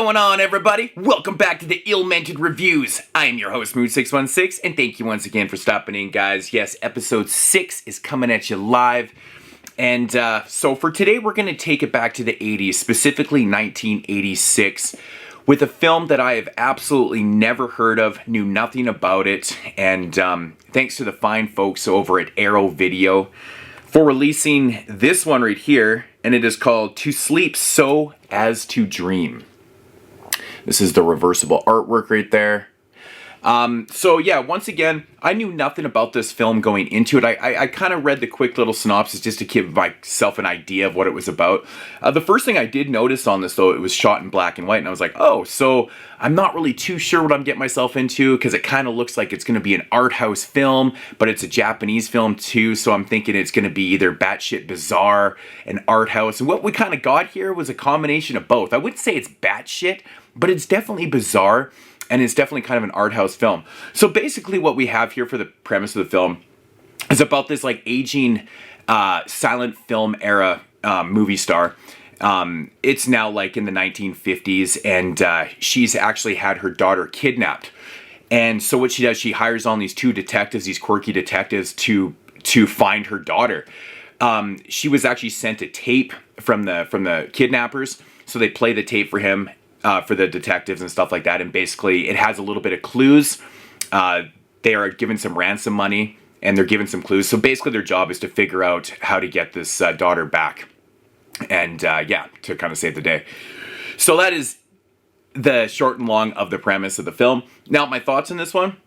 going on, everybody? Welcome back to the ILLMented Reviews. I am your host, Mood616, and thank you once again for stopping in, guys. Yes, episode 6 is coming at you live. And so for today, we're going to take it back to the 80s, specifically 1986, with a film that I have absolutely never heard of, knew nothing about it, and thanks to the fine folks over at Arrow Video for releasing this one right here, and it is called To Sleep So As to Dream. This is the reversible artwork right there. So yeah, once again, I knew nothing about this film going into it. I kind of read the quick little synopsis just to give myself an idea of what it was about. The first thing I did notice on this, though, it was shot in black and white, and I was like, oh, so I'm not really too sure what I'm getting myself into, because it kind of looks like it's going to be an art house film, but it's a Japanese film too, so I'm thinking it's going to be either batshit bizarre and art house, and what we kind of got here was a combination of both. I wouldn't say it's batshit, but it's definitely bizarre, and it's definitely kind of an art house film. So basically what we have here for the premise of the film is about this like aging silent film era movie star. It's now like in the 1950s, and she's actually had her daughter kidnapped. And so what she does, she hires on these two detectives, these quirky detectives, to find her daughter. She was actually sent a tape from the kidnappers, so they play the tape for him. For the detectives and stuff like that, and basically it has a little bit of clues. They are given some ransom money, and they're given some clues. So basically their job is to figure out how to get this daughter back, and yeah, to kind of save the day. So that is the short and long of the premise of the film. Now, my thoughts on this one.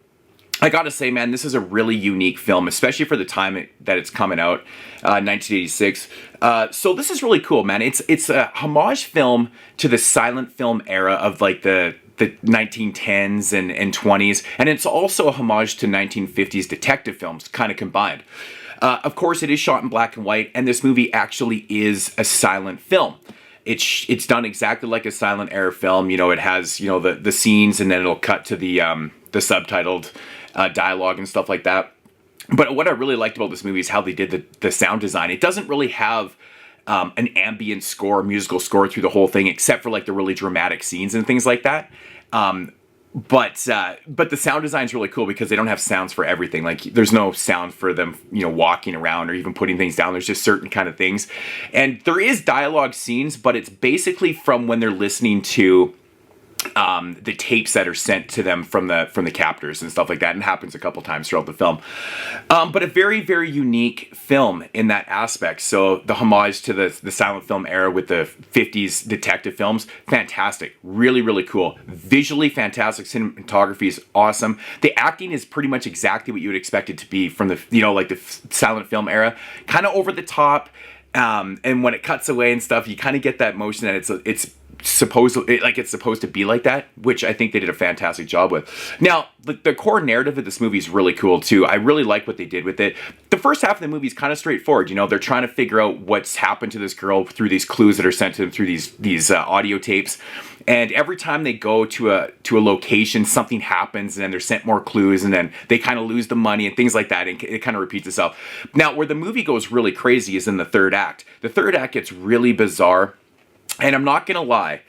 I gotta say, man, this is a really unique film, especially for the time that it's coming out, 1986. So this is really cool, man. It's a homage film to the silent film era of like the 1910s and 20s, and it's also a homage to 1950s detective films, kind of combined. Of course, it is shot in black and white, and this movie actually is a silent film. It's done exactly like a silent era film. You know, it has, you know, the scenes, and then it'll cut to the subtitled dialogue and stuff like that. But what I really liked about this movie is how they did the sound design. It doesn't really have an ambient score, musical score through the whole thing, except for like the really dramatic scenes and things like that. But the sound design is really cool because they don't have sounds for everything. Like there's no sound for them, you know, walking around or even putting things down. There's just certain kind of things. And there is dialogue scenes, but it's basically from when they're listening to the tapes that are sent to them from the captors and stuff like that, and happens a couple times throughout the film. But a very, very unique film in that aspect. So the homage to the silent film era with the 50s detective films, fantastic. Really, really cool. Visually fantastic. Cinematography is awesome. The acting is pretty much exactly what you would expect it to be from the, you know, like the silent film era. Kind of over the top. And when it cuts away and stuff, you kind of get that motion that it's supposed to be like that, which I think they did a fantastic job with. Now, the core narrative of this movie is really cool too. I really like what they did with it. The first half of the movie is kind of straightforward. You know, they're trying to figure out what's happened to this girl through these clues that are sent to them through these audio tapes. And every time they go to a location, something happens, and then they're sent more clues, and then they kind of lose the money and things like that, and it kind of repeats itself. Now, where the movie goes really crazy is in the third act. The third act gets really bizarre, and I'm not gonna lie,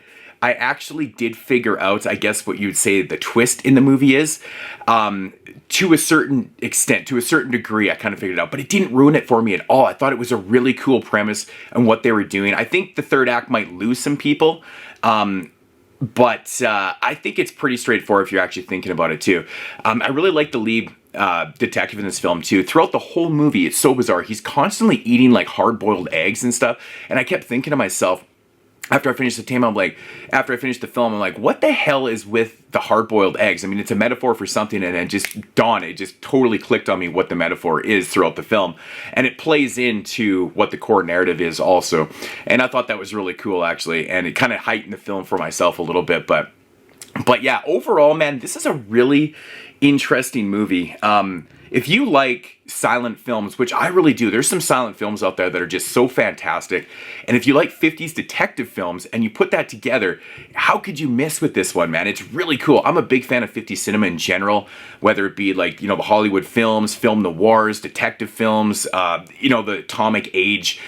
I actually did figure out, I guess what you'd say the twist in the movie is, to a certain extent, to a certain degree, I kind of figured it out, but it didn't ruin it for me at all. I thought it was a really cool premise and what they were doing. I think the third act might lose some people, but I think it's pretty straightforward if you're actually thinking about it too. I really like the lead detective in this film too. Throughout the whole movie, it's so bizarre. He's constantly eating like hard-boiled eggs and stuff, and I kept thinking to myself, after I finished the film, I'm like, what the hell is with the hard-boiled eggs? I mean, it's a metaphor for something, and it just totally clicked on me what the metaphor is throughout the film. And it plays into what the core narrative is also. And I thought that was really cool, actually, and it kind of heightened the film for myself a little bit. But yeah, overall, man, this is a really interesting movie. If you like silent films, which I really do, there's some silent films out there that are just so fantastic. And if you like 50s detective films and you put that together, how could you miss with this one, man? It's really cool. I'm a big fan of 50s cinema in general, whether it be like, you know, the Hollywood films, film noirs, detective films, you know, the atomic age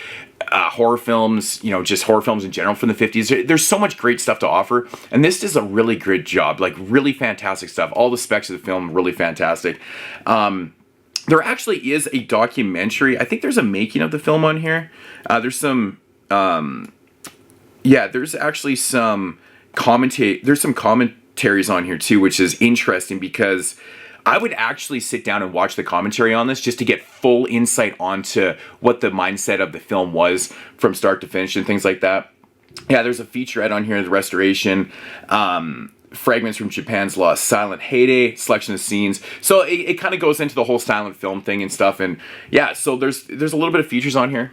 horror films, you know, just horror films in general from the 50s. There's so much great stuff to offer, and this does a really good job, like really fantastic stuff. All the specs of the film, really fantastic. There actually is a documentary. I think there's a making of the film on here. There's some, yeah, there's actually some there's some commentaries on here too, which is interesting because I would actually sit down and watch the commentary on this just to get full insight onto what the mindset of the film was from start to finish and things like that. Yeah, there's a featurette on here, the restoration, fragments from Japan's lost silent heyday, selection of scenes. So it kind of goes into the whole silent film thing and stuff. And yeah, so there's a little bit of features on here.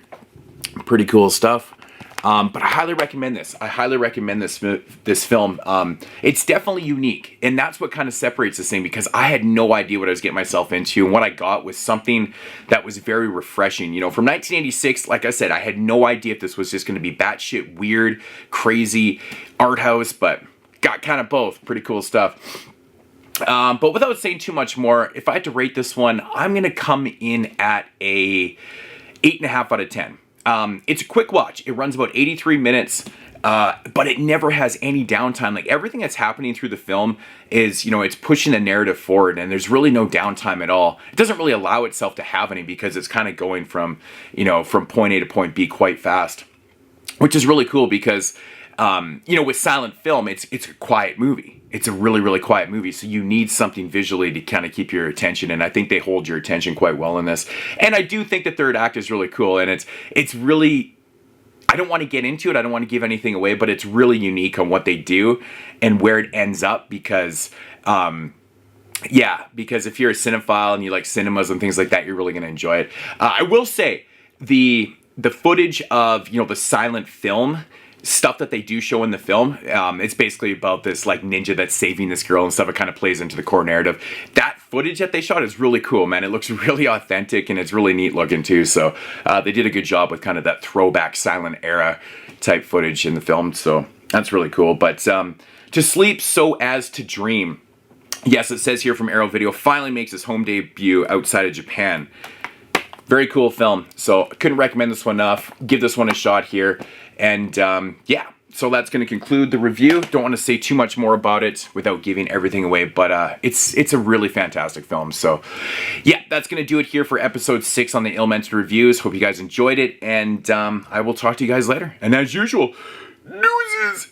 Pretty cool stuff. But I highly recommend this. I highly recommend this film. It's definitely unique, and that's what kind of separates this thing, because I had no idea what I was getting myself into, and what I got was something that was very refreshing. You know, from 1986, like I said, I had no idea if this was just going to be batshit weird, crazy art house, but got kind of both. Pretty cool stuff. But without saying too much more, if I had to rate this one, I'm going to come in at a 8.5 out of 10. It's a quick watch. It runs about 83 minutes, but it never has any downtime. Like, everything that's happening through the film is, you know, it's pushing the narrative forward, and there's really no downtime at all. It doesn't really allow itself to have any, because it's kind of going from, you know, from point A to point B quite fast, which is really cool because, you know, with silent film, it's a quiet movie. It's a really, really quiet movie, so you need something visually to kind of keep your attention, and I think they hold your attention quite well in this. And I do think the third act is really cool, and it's really, I don't want to get into it, I don't want to give anything away, but it's really unique on what they do and where it ends up, because, yeah, because if you're a cinephile and you like cinemas and things like that, you're really going to enjoy it. I will say, the footage of, you know, the silent film stuff that they do show in the film, it's basically about this like ninja that's saving this girl and stuff. It kind of plays into the core narrative. That footage that they shot is really cool, man. It looks really authentic, and it's really neat looking too. So they did a good job with kind of that throwback silent era type footage in the film. So that's really cool. But To Sleep So As to Dream. Yes, it says here from Arrow Video, finally makes its home debut outside of Japan. Very cool film. So I couldn't recommend this one enough. Give this one a shot here. And yeah, so that's going to conclude the review. Don't want to say too much more about it without giving everything away, but it's a really fantastic film. So yeah, that's going to do it here for episode 6 on the ILLMented reviews. Hope you guys enjoyed it, and I will talk to you guys later. And as usual, deuces!